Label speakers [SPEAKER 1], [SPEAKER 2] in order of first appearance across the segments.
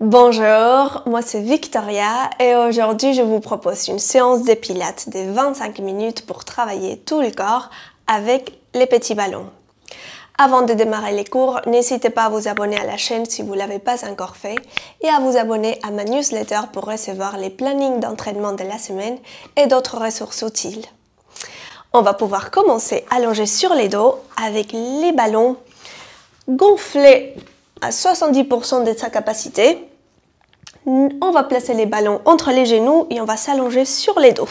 [SPEAKER 1] Bonjour, moi c'est Victoria et aujourd'hui je vous propose une séance de pilates de 25 minutes pour travailler tout le corps avec les petits ballons. Avant de démarrer les cours, n'hésitez pas à vous abonner à la chaîne si vous ne l'avez pas encore fait et à vous abonner à ma newsletter pour recevoir les plannings d'entraînement de la semaine et d'autres ressources utiles. On va pouvoir commencer allongé sur les dos avec les ballons gonflés à 70% de sa capacité. On va placer les ballons entre les genoux et on va s'allonger sur les dos.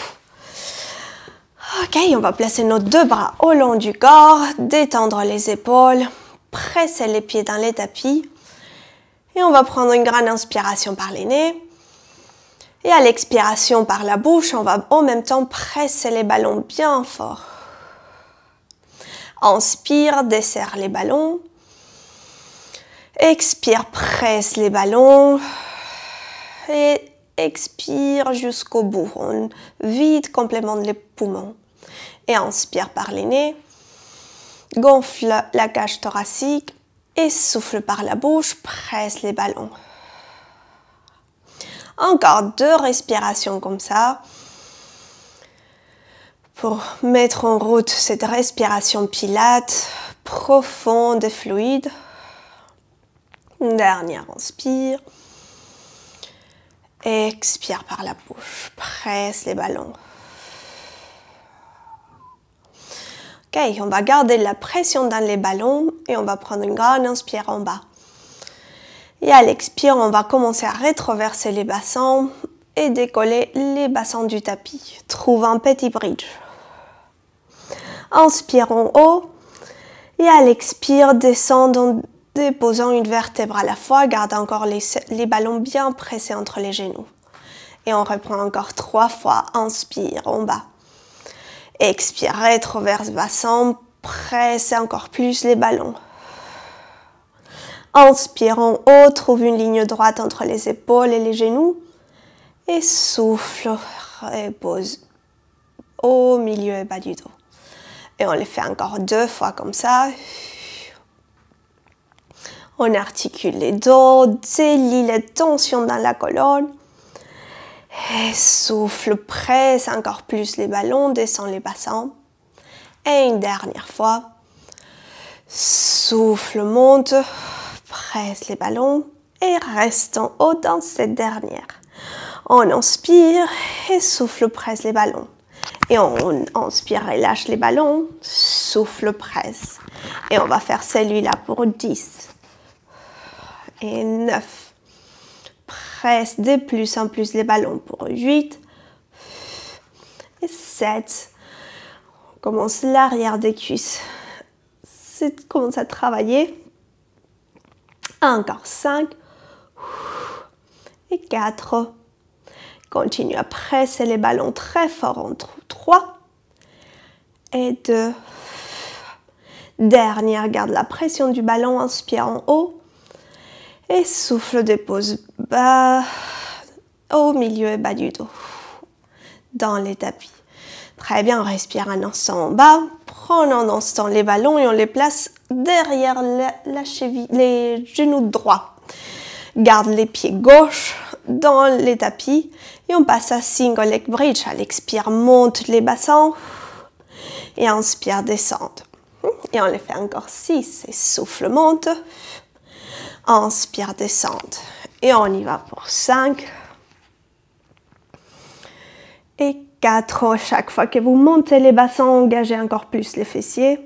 [SPEAKER 1] Ok, on va placer nos deux bras au long du corps, détendre les épaules, presser les pieds dans les tapis. Et on va prendre une grande inspiration par les nez. Et à l'expiration par la bouche, on va en même temps presser les ballons bien fort. Inspire, desserre les ballons. Expire, presse les ballons. Et expire jusqu'au bout. On vide complètement les poumons. Et inspire par les nez. Gonfle la cage thoracique. Et souffle par la bouche. Presse les ballons. Encore 2 respirations comme ça. Pour mettre en route cette respiration pilates profonde et fluide. Une dernière inspire. Expire par la bouche. Presse les ballons. Ok, on va garder la pression dans les ballons et on va prendre une grande inspire en bas. Et à l'expire, on va commencer à rétroverser les bassins et décoller les bassins du tapis. Trouve un petit bridge. Inspire en haut et à l'expire, descend en déposant une vertèbre à la fois. Garde encore les ballons bien pressés entre les genoux. Et on reprend encore 3 fois. Inspire en bas. Expire, rétroverse bassin. Presse encore plus les ballons. Inspire en haut, trouve une ligne droite entre les épaules et les genoux. Et souffle, repose au milieu et bas du dos. Et on les fait encore 2 fois comme ça. On articule les dos, délie les tensions dans la colonne. Et souffle, presse encore plus les ballons, descend les bassins. Et une dernière fois. Souffle, monte. Presse les ballons et reste en haut dans cette dernière. On inspire et souffle, presse les ballons. Et on inspire et lâche les ballons, souffle, presse. Et on va faire celui-là pour 10. Et 9. Presse de plus en plus les ballons pour 8. Et 7. On commence l'arrière des cuisses. Commence à travailler. Encore 5 et 4. Continue à presser les ballons très fort entre 3 et 2. Dernière, garde la pression du ballon, inspire en haut et souffle, dépose bas au milieu et bas du dos dans les tapis. Très bien, on respire un instant en bas, prenons un instant les ballons et on les place derrière la cheville, les genoux droits. Garde les pieds gauches dans les tapis et on passe à single leg bridge. À l'expire, monte les bassins et inspire, descende. Et on les fait encore 6 et souffle, monte. Inspire, descende. Et on y va pour 5 et 4. Chaque fois que vous montez les bassins, engagez encore plus les fessiers.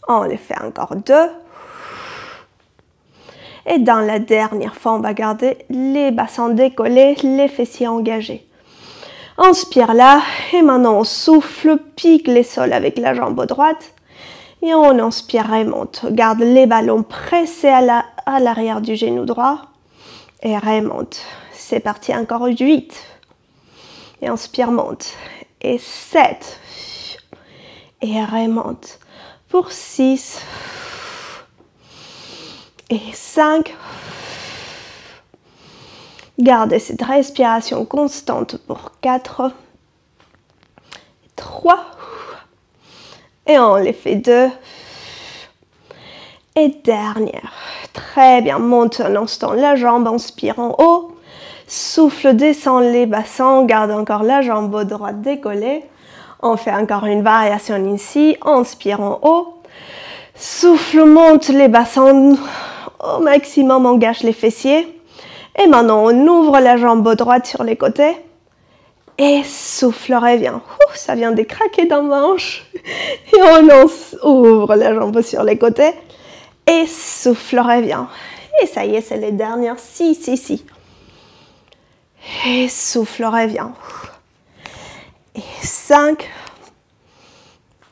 [SPEAKER 1] On les fait encore 2. Et dans la dernière fois, on va garder les bassins décollés, les fessiers engagés. Inspire là. Et maintenant, on souffle, pique les sols avec la jambe droite. Et on inspire, remonte. Garde les ballons pressés à l'arrière du genou droit. Et remonte. C'est parti, encore 8. Et inspire, monte. Et 7. Et remonte. Pour 6. Et 5. Gardez cette respiration constante pour 4. 3. Et on les fait 2. Et dernière. Très bien, monte un instant la jambe, inspire en haut. Souffle, descend les bassins, garde encore la jambe droite décollée. On fait encore une variation ici, inspire en haut. Souffle, monte les bassins au maximum, engage les fessiers. Et maintenant, on ouvre la jambe droite sur les côtés. Et souffle, revient. Ça vient de craquer dans ma hanche. Et on ouvre la jambe sur les côtés. Et souffle, revient. Et ça y est, c'est les dernières. Si. Et souffle, revient. Et 5.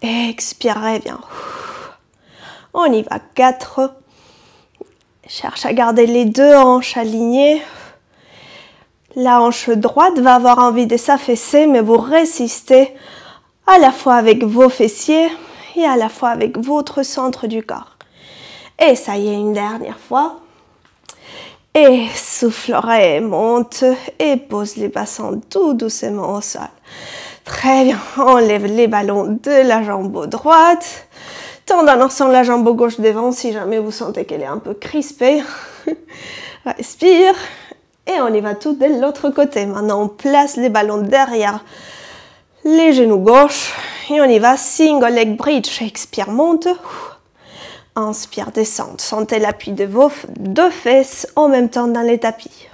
[SPEAKER 1] Expire, revient. On y va. 4. Cherche à garder les deux hanches alignées. La hanche droite va avoir envie de s'affaisser, mais vous résistez à la fois avec vos fessiers et à la fois avec votre centre du corps. Et ça y est, une dernière fois. Et souffle, remonte et pose les bassins tout doucement au sol. Très bien, enlève les ballons de la jambe droite. Tends en ensemble la jambe gauche devant si jamais vous sentez qu'elle est un peu crispée. Respire. Et on y va tout de l'autre côté. Maintenant, on place les ballons derrière les genoux gauche. Et on y va, single leg bridge. Expire, monte. Inspire, descente. Sentez l'appui de vos deux fesses en même temps dans les tapis.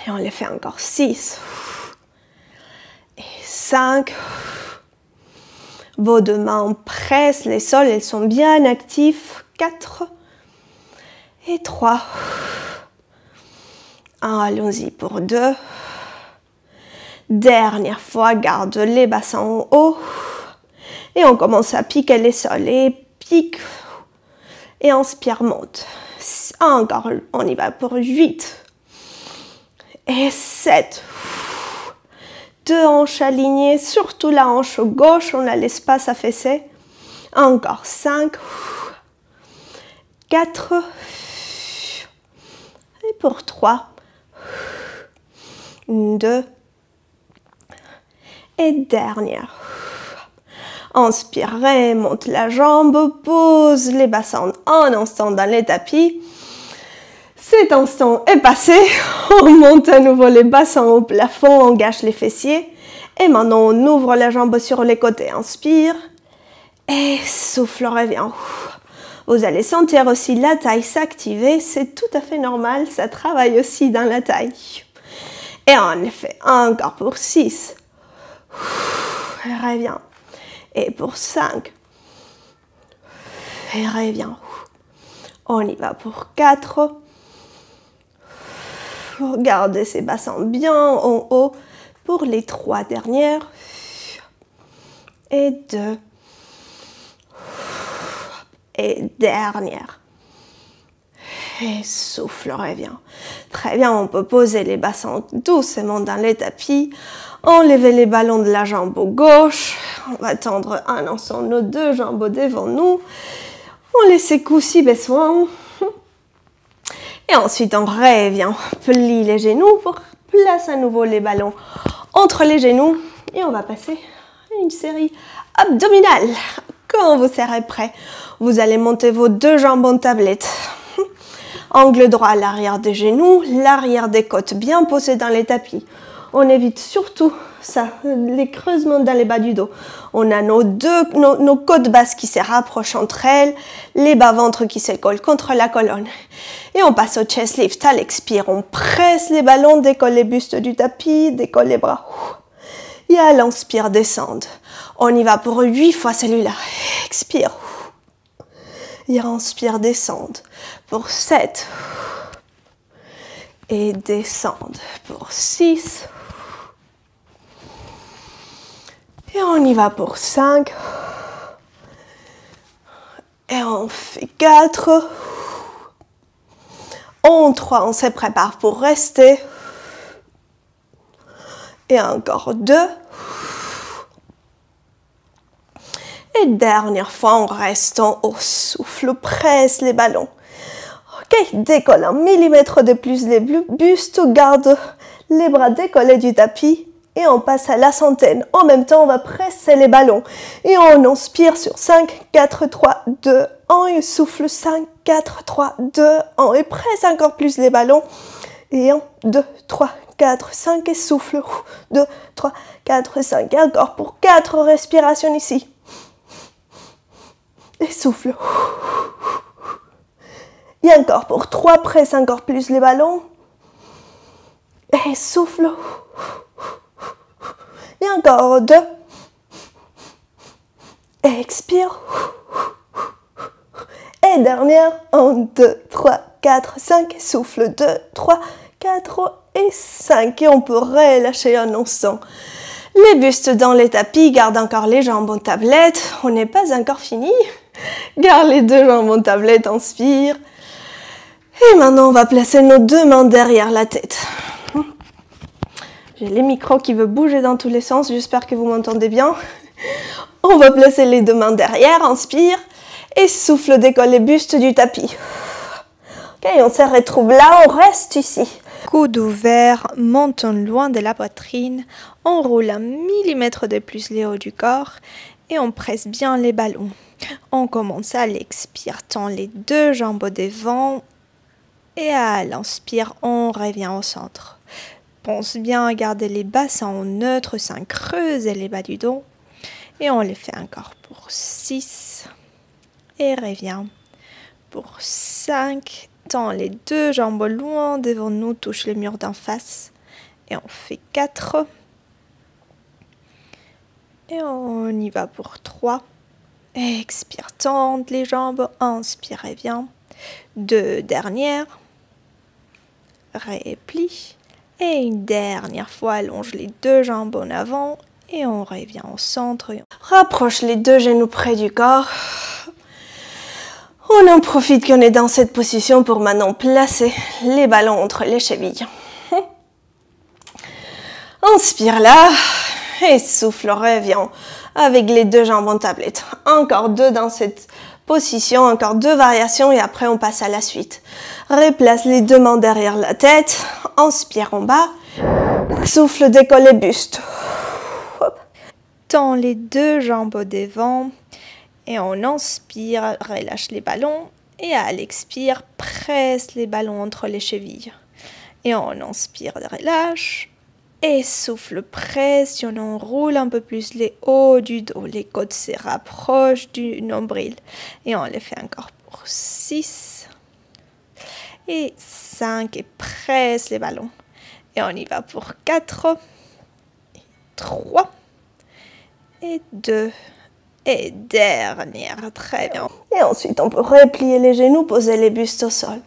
[SPEAKER 1] Et on les fait encore 6. Et 5. Vos deux mains pressent les sols, elles sont bien actives. 4. Et 3. Allons-y pour 2. Dernière fois, garde les bassins en haut. Et on commence à piquer les sols. Et pique. Et inspire, monte. Encore, on y va pour 8. Et 7. Deux hanches alignées, surtout la hanche gauche, on la laisse pas s'affaisser. Encore 5. 4. Et pour 3. 2. Et dernière. Inspire, remonte la jambe, pose les bassins un instant dans les tapis. Cet instant est passé, on monte à nouveau les bassins au plafond, on engage les fessiers. Et maintenant, on ouvre la jambe sur les côtés, inspire. Et souffle, revient. Vous allez sentir aussi la taille s'activer, c'est tout à fait normal, ça travaille aussi dans la taille. Et on le fait encore pour 6. Reviens. Et pour 5. Et reviens. On y va pour 4. Gardez ces bassins bien en haut pour les 3 dernières. Et 2. Et dernière. Et souffle, revient. Très bien, on peut poser les bassins doucement dans les tapis. Enlever les ballons de la jambe gauche. On va tendre un instant nos deux jambes devant nous. On laisse les coups si besoin. Et ensuite, on revient. Plie les genoux pour placer à nouveau les ballons entre les genoux. Et on va passer à une série abdominale. Quand vous serez prêt, vous allez monter vos deux jambes en tablette. Angle droit à l'arrière des genoux, l'arrière des côtes bien posées dans les tapis. On évite surtout ça, les creusements dans les bas du dos. On a nos côtes basses qui se rapprochent entre elles, les bas-ventres qui se collent contre la colonne. Et on passe au chest lift. À l'expire, on presse les ballons, décolle les bustes du tapis, décolle les bras. Et à l'inspire, descendre. On y va pour 8 fois celui-là. Expire. Et inspire, descendre. Pour 7. Et descendre. Pour 6. Et on y va pour 5. Et on fait 4. En 3, on se prépare pour rester. Et encore 2. Et dernière fois, on reste en haut. Souffle, presse les ballons. Ok, décolle 1 millimètre de plus les bustes. Garde les bras décollés du tapis. Et on passe à la centaine. En même temps, on va presser les ballons. Et on inspire sur 5, 4, 3, 2, 1. Et souffle 5, 4, 3, 2, 1. Et presse encore plus les ballons. Et 1, 2, 3, 4, 5. Et souffle. 2, 3, 4, 5. Et encore pour 4 respirations ici. Et souffle. Et encore pour 3. Presse encore plus les ballons. Et souffle. Et encore 2. Expire. Et dernière. 1, 2, 3, 4, 5. Souffle. 2, 3, 4 et 5. Et on peut relâcher un instant. Les bustes dans les tapis. Garde encore les jambes en tablette. On n'est pas encore fini. Garde les deux jambes en tablette. Inspire. Et maintenant, on va placer nos deux mains derrière la tête. J'ai les micros qui veulent bouger dans tous les sens. J'espère que vous m'entendez bien. On va placer les deux mains derrière. Inspire. Et souffle, décolle les bustes du tapis. Ok, on se retrouve là. On reste ici. Coude ouvert, montons loin de la poitrine. On roule 1 millimètre de plus le haut du corps. Et on presse bien les ballons. On commence à l'expire. Tend les deux jambes devant. Et à l'inspire, on revient au centre. Pense bien à garder les bassins en neutre sans creuser les bas du dos. Et on les fait encore pour 6. Et revient pour 5. Tend les deux jambes loin devant nous, touche le mur d'en face. Et on fait 4. Et on y va pour 3. Expire, tente les jambes. Inspire, revient. 2 dernières. Replie. Et une dernière fois, allonge les deux jambes en avant. Et on revient au centre. Rapproche les deux genoux près du corps. On en profite qu'on est dans cette position pour maintenant placer les ballons entre les chevilles. Inspire là. Et souffle, reviens avec les deux jambes en tablette. Encore 2 dans cette position, encore 2 variations et après on passe à la suite. Replace les deux mains derrière la tête. Inspire en bas. Souffle, décolle les bustes. Tends les deux jambes au devant. Et on inspire, relâche les ballons. Et à l'expire, presse les ballons entre les chevilles. Et on inspire, relâche. Et souffle, presse. Et on enroule un peu plus les hauts du dos. Les côtes se rapprochent du nombril. Et on les fait encore pour 6. Et 5. Et presse les ballons. Et on y va pour 4. Et 3. Et 2. Et dernière, très bien. Et ensuite, on peut replier les genoux, poser les bustes au sol.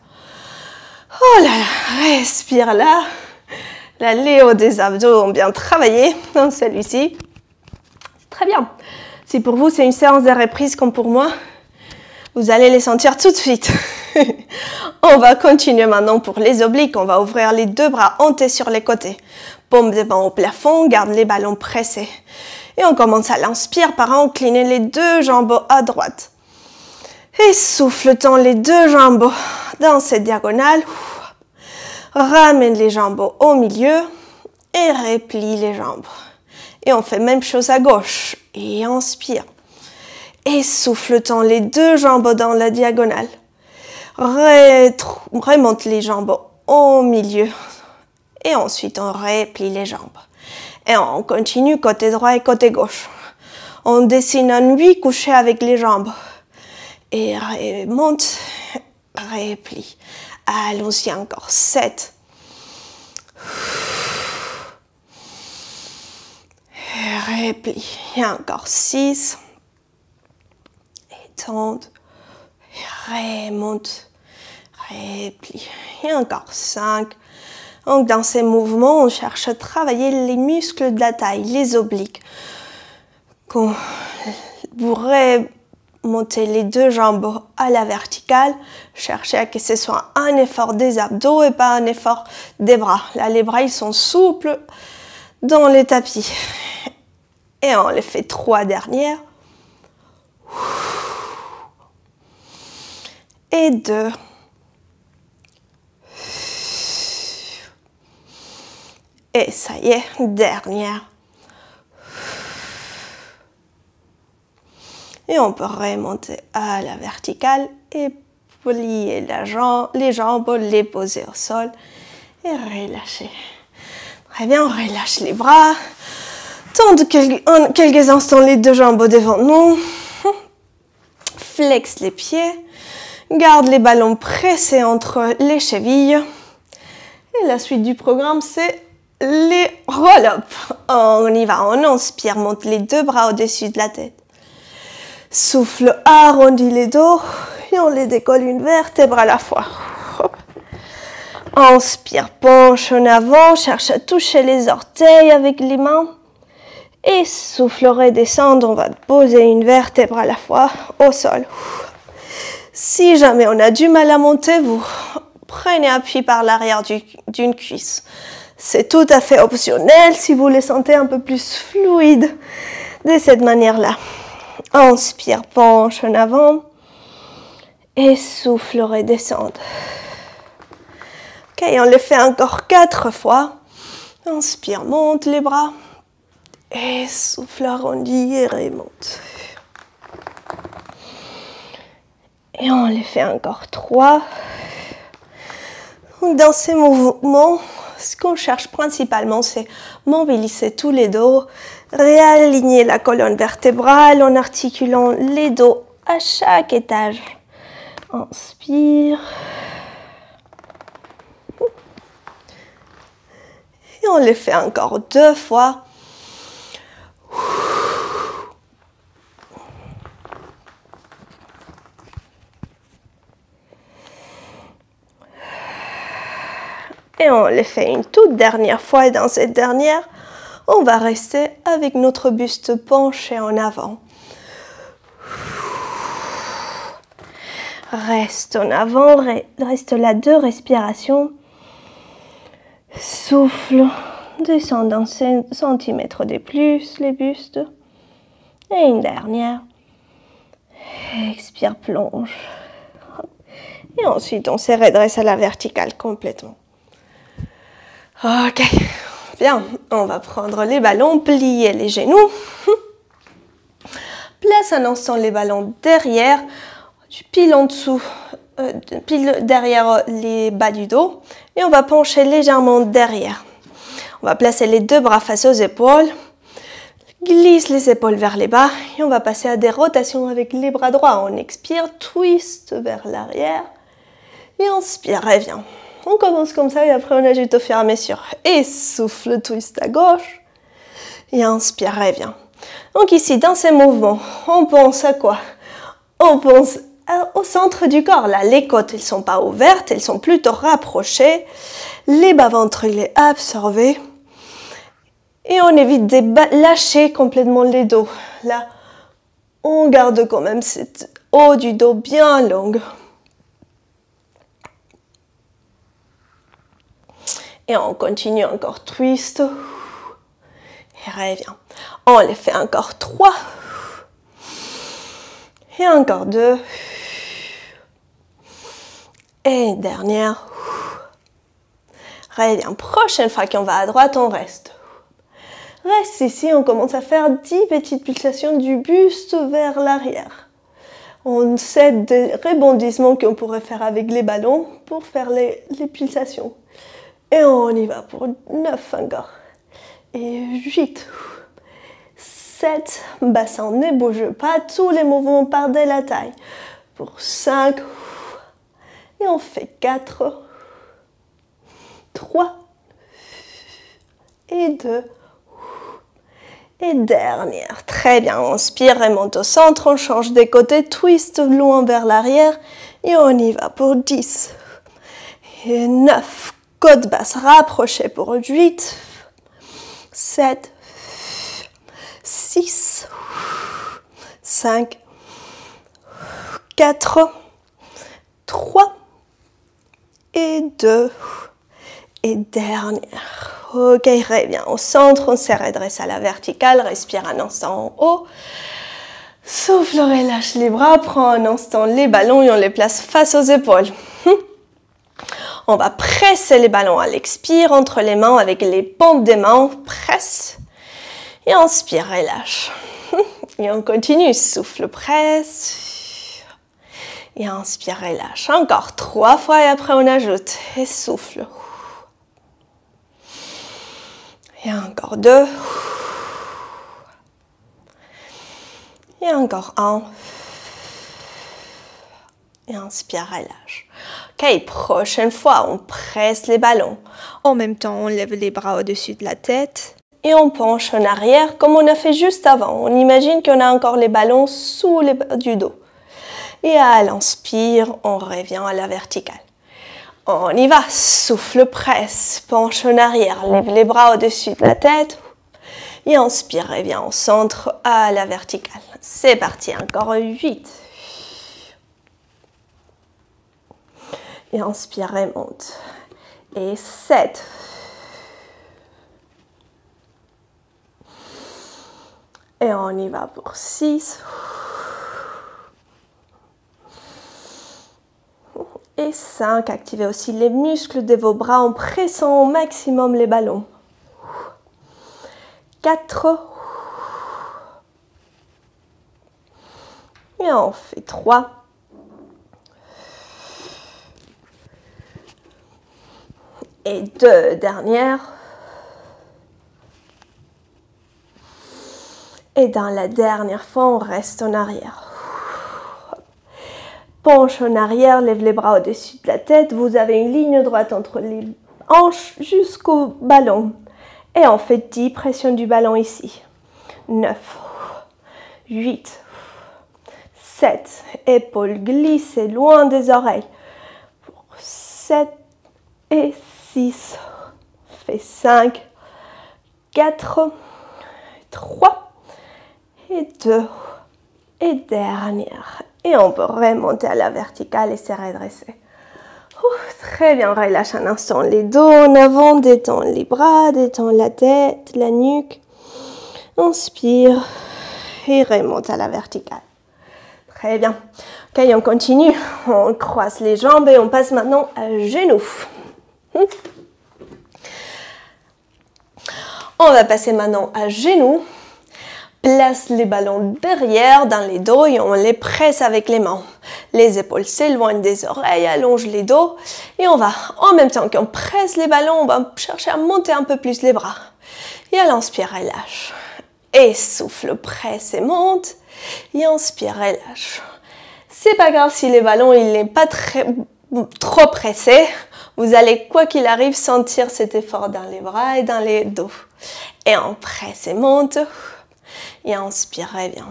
[SPEAKER 1] Oh là là, respire là. Là, les hauts des abdos ont bien travaillé dans celui-ci. Très bien. Si pour vous, c'est une séance de reprise comme pour moi, vous allez les sentir tout de suite. On va continuer maintenant pour les obliques. On va ouvrir les deux bras hantés sur les côtés. Paume des mains au plafond, garde les ballons pressés. Et on commence à l'inspire par incliner les deux jambes à droite. Et souffle, tend les deux jambes dans cette diagonale. Ramène les jambes au milieu et replie les jambes. Et on fait même chose à gauche. Et inspire. Et souffle, tend les deux jambes dans la diagonale. Remonte les jambes au milieu. Et ensuite, on replie les jambes. Et on continue côté droit et côté gauche. On dessine un 8 couché avec les jambes. Et remonte, replie. Allons-y encore. 7. Replie. Et encore 6. Et tente. Et remonte. Replie. Et encore 5. Donc, dans ces mouvements, on cherche à travailler les muscles de la taille, les obliques. Quand vous remontez les deux jambes à la verticale, cherchez à que ce soit un effort des abdos et pas un effort des bras. Là, les bras, ils sont souples dans les tapis. Et on les fait 3 dernières. Et 2. Et ça y est, dernière. Et on peut remonter à la verticale et plier les jambes, les poser au sol et relâcher. Très bien, on relâche les bras. Tendre quelques instants les deux jambes devant nous. Flex les pieds. Garde les ballons pressés entre les chevilles. Et la suite du programme, c'est les roll-up. On y va, on inspire, monte les deux bras au-dessus de la tête. Souffle, arrondis les dos et on les décolle une vertèbre à la fois. Inspire, penche en avant, cherche à toucher les orteils avec les mains. Et souffle, redescendre, on va poser une vertèbre à la fois au sol. Si jamais on a du mal à monter, vous prenez appui par l'arrière d'une cuisse. C'est tout à fait optionnel si vous les sentez un peu plus fluides de cette manière-là. Inspire, penche en avant et souffle, redescendre. Ok, on le fait encore 4 fois. Inspire, monte les bras et souffle, arrondis et remonte. Et on les fait encore 3. Dans ces mouvements, ce qu'on cherche principalement, c'est mobiliser tous les dos, réaligner la colonne vertébrale en articulant les dos à chaque étage. Inspire. Et on les fait encore 2 fois. Et on les fait une toute dernière fois. Et dans cette dernière, on va rester avec notre buste penché en avant. Reste en avant, reste là 2 respirations. Souffle, descend d'un centimètre de plus les bustes. Et une dernière. Expire, plonge. Et ensuite, on se redresse à la verticale complètement. Ok, bien, on va prendre les ballons, plier les genoux. Place un instant les ballons derrière, pile en dessous, pile derrière les bas du dos. Et on va pencher légèrement derrière. On va placer les 2 bras face aux épaules. Glisse les épaules vers les bas. Et on va passer à des rotations avec les bras droits. On expire, twist vers l'arrière. Et inspire, reviens. On commence comme ça et après on ajoute au fur et à mesure. Et souffle, twist à gauche. Et inspire, reviens. Donc ici, dans ces mouvements, on pense à quoi? On pense au centre du corps. Là, les côtes, elles ne sont pas ouvertes, elles sont plutôt rapprochées. Les bas-ventres, il est absorbé. Et on évite de lâcher complètement les dos. Là, on garde quand même cette haut du dos bien longue. Et on continue encore twist. Et reviens. On les fait encore 3. Et encore 2. Et une dernière. Reviens. Prochaine fois qu'on va à droite, on reste. Reste ici, on commence à faire 10 petites pulsations du buste vers l'arrière. On cède des rebondissements qu'on pourrait faire avec les ballons pour faire les pulsations. Et on y va pour 9 encore. Et 8. 7. Bassin ne bouge pas. Tous les mouvements partent de la taille. Pour 5. Et on fait 4. 3. Et 2. Et dernière. Très bien. On inspire, remonte au centre. On change des côtés. Twist loin vers l'arrière. Et on y va pour 10. Et 9. Côte basse rapprochée pour 8, 7, 6, 5, 4, 3 et 2 et dernière. Ok, reviens au centre, on se redresse à la verticale, respire un instant en haut. Souffle, relâche les bras, prends un instant les ballons et on les place face aux épaules. On va presser les ballons à l'expire entre les mains avec les paumes des mains. Presse. Et inspire, relâche. Et on continue. Souffle, presse. Et inspire et lâche. Encore 3 fois et après on ajoute. Et souffle. Et encore 2. Et encore 1. Et inspire et lâche. Ok, prochaine fois, on presse les ballons. En même temps, on lève les bras au-dessus de la tête. Et on penche en arrière comme on a fait juste avant. On imagine qu'on a encore les ballons sous les bas du dos. Et à l'inspire, on revient à la verticale. On y va. Souffle, presse, penche en arrière. Lève les bras au-dessus de la tête. Et inspire, revient au centre à la verticale. C'est parti, encore 8. Et inspire et monte. Et 7. Et on y va pour 6. Et 5. Activez aussi les muscles de vos bras en pressant au maximum les ballons. 4. Et on fait 3. Et 2 dernières. Et dans la dernière fois, on reste en arrière. Penche en arrière, lève les bras au-dessus de la tête. Vous avez une ligne droite entre les hanches jusqu'au ballon. Et on fait 10 pressions du ballon ici. 9, 8, 7. Épaules glissées loin des oreilles. 7 et 6. Fait 5, 4, 3 et 2. Et dernière. Et on peut remonter à la verticale et se redresser. Très bien, relâche un instant les dos en avant, détends les bras, détends la tête, la nuque. Inspire et remonte à la verticale. Très bien. Ok, on continue. On croise les jambes et on passe maintenant à genoux. On va passer maintenant à genoux. Place les ballons derrière dans les dos et on les presse avec les mains. Les épaules s'éloignent des oreilles, allonge les dos et on va, en même temps qu'on presse les ballons, on va chercher à monter un peu plus les bras. Et à l'inspire et lâche. Et souffle, presse et monte. Et inspire et lâche. C'est pas grave si les ballons il n'est pas trop pressé. Vous allez, quoi qu'il arrive, sentir cet effort dans les bras et dans les dos. Et on presse et monte. Et inspire, revient.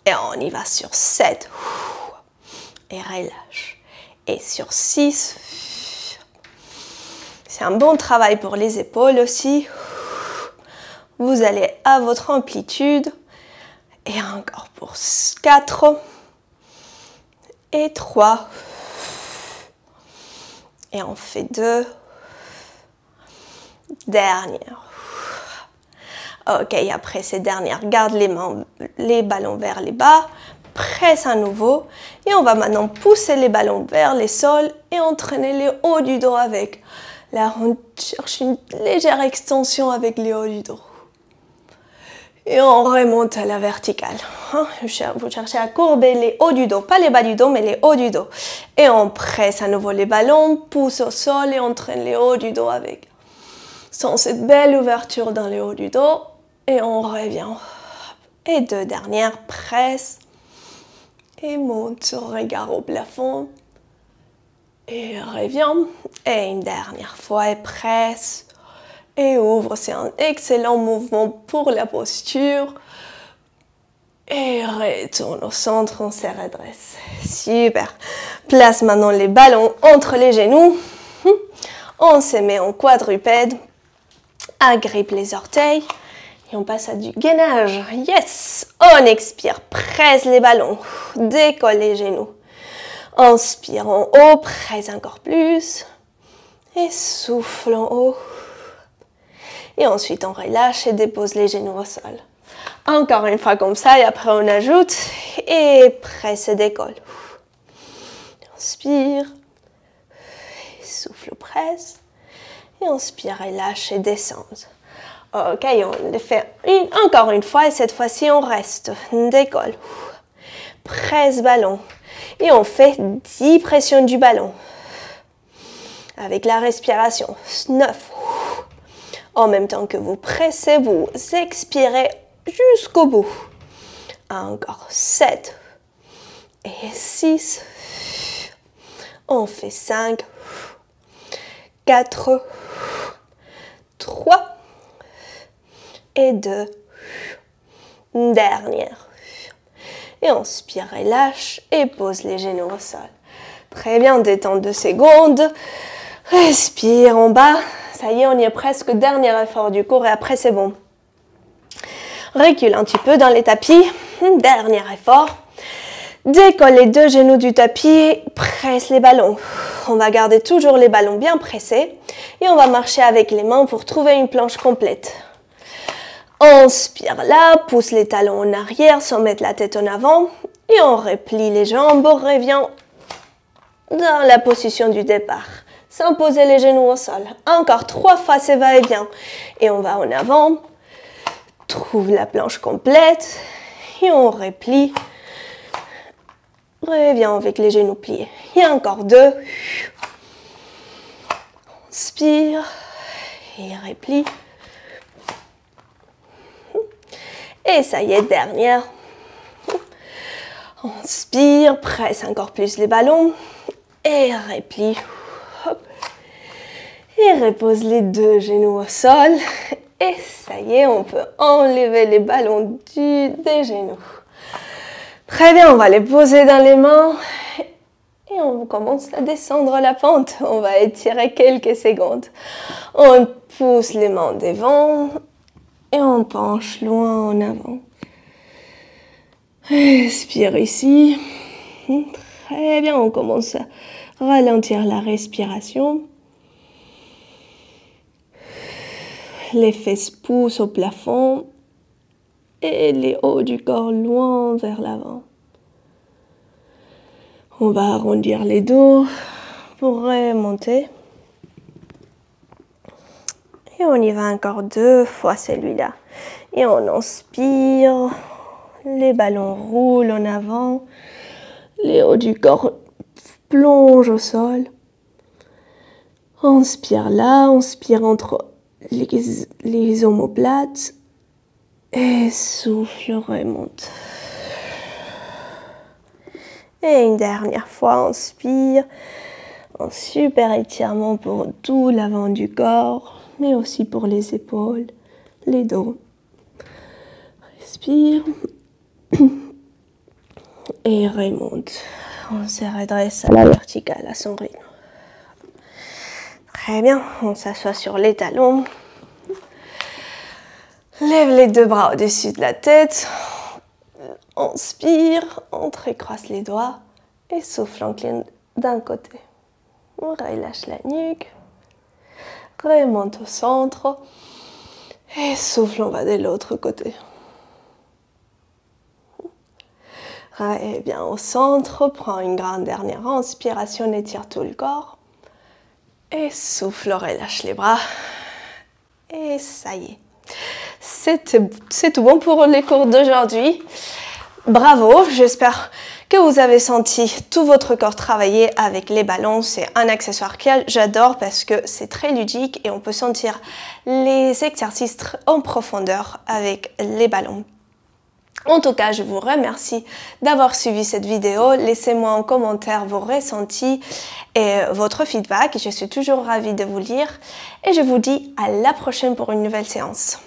[SPEAKER 1] Et on y va sur 7. Et relâche. Et sur 6. C'est un bon travail pour les épaules aussi. Vous allez à votre amplitude. Et encore pour 4. Et 3. Et on fait 2. Dernière. Ok, après ces dernières, garde les ballons vers les bas, presse à nouveau. Et on va maintenant pousser les ballons vers les sols et entraîner les hauts du dos avec. Là, on cherche une légère extension avec les hauts du dos. Et on remonte à la verticale. Vous cherchez à courber les hauts du dos, pas les bas du dos, mais les hauts du dos. Et on presse à nouveau les ballons, pousse au sol et entraîne les hauts du dos avec. Sans cette belle ouverture dans les hauts du dos. Et on revient. Et 2 dernières, presse. Et monte sur regard au plafond. Et revient. Et une dernière fois, et presse. Et ouvre. C'est un excellent mouvement pour la posture. Et retourne au centre, on se redresse. Super. Place maintenant les ballons entre les genoux. On se met en quadrupède. Agrippe les orteils. Et on passe à du gainage. Yes! On expire, presse les ballons. Décolle les genoux. Inspire en haut, presse encore plus. Et souffle en haut. Et ensuite, on relâche et dépose les genoux au sol. Encore une fois comme ça, et après on ajoute. Et presse et décolle. Inspire. Et souffle, presse. Et inspire, relâche et descend. Ok, on le fait encore une fois et cette fois-ci on reste. Décolle. Presse ballon. Et on fait 10 pressions du ballon. Avec la respiration. 9. En même temps que vous pressez, vous expirez jusqu'au bout. Encore 7 et 6. On fait 5, 4, 3 et 2. Dernière. Et on inspire, relâche et pose les genoux au sol. Très bien, détente 2 secondes. Respire en bas. Ça y est, on y est presque. Dernier effort du cours et après c'est bon. Recule un petit peu dans les tapis. Dernier effort. Décolle les 2 genoux du tapis. Presse les ballons. On va garder toujours les ballons bien pressés. Et on va marcher avec les mains pour trouver une planche complète. Inspire là, pousse les talons en arrière sans mettre la tête en avant. Et on replie les jambes, on revient dans la position du départ. Sans poser les genoux au sol. Encore 3 fois ce va-et-vient. Et on va en avant. Trouve la planche complète. Et on replie. Reviens avec les genoux pliés. Et encore 2. Inspire. Et replie. Et ça y est, dernière. Inspire, presse encore plus les ballons. Et replie. Hop. Et repose les 2 genoux au sol. Et ça y est, on peut enlever les ballons des genoux. Très bien, on va les poser dans les mains. Et on commence à descendre la pente. On va étirer quelques secondes. On pousse les mains devant. Et on penche loin en avant. Respire ici. Très bien, on commence à ralentir la respiration. Les fesses poussent au plafond et les hauts du corps loin vers l'avant. On va arrondir les dos pour remonter. Et on y va encore 2 fois celui-là. Et on inspire. Les ballons roulent en avant. Les hauts du corps plongent au sol. Inspire là, inspire entre les omoplates. Et souffle, remonte. Et une dernière fois, inspire. Un super étirement pour tout l'avant du corps, mais aussi pour les épaules, les dos. Respire. Et remonte. On se redresse à la verticale, à son rythme. Très bien, on s'assoit sur les talons. Lève les 2 bras au-dessus de la tête. Inspire, entrecroise les doigts et souffle, incline d'un côté. On relâche la nuque. Remonte au centre. Et souffle, on va de l'autre côté. Reviens au centre, prends une grande dernière inspiration, étire tout le corps. Et souffle, relâche les bras. Et ça y est. C'est tout bon pour les cours d'aujourd'hui. Bravo, j'espère que vous avez senti tout votre corps travailler avec les ballons. C'est un accessoire que j'adore parce que c'est très ludique et on peut sentir les exercices en profondeur avec les ballons. En tout cas, je vous remercie d'avoir suivi cette vidéo. Laissez-moi en commentaire vos ressentis et votre feedback. Je suis toujours ravie de vous lire. Et je vous dis à la prochaine pour une nouvelle séance.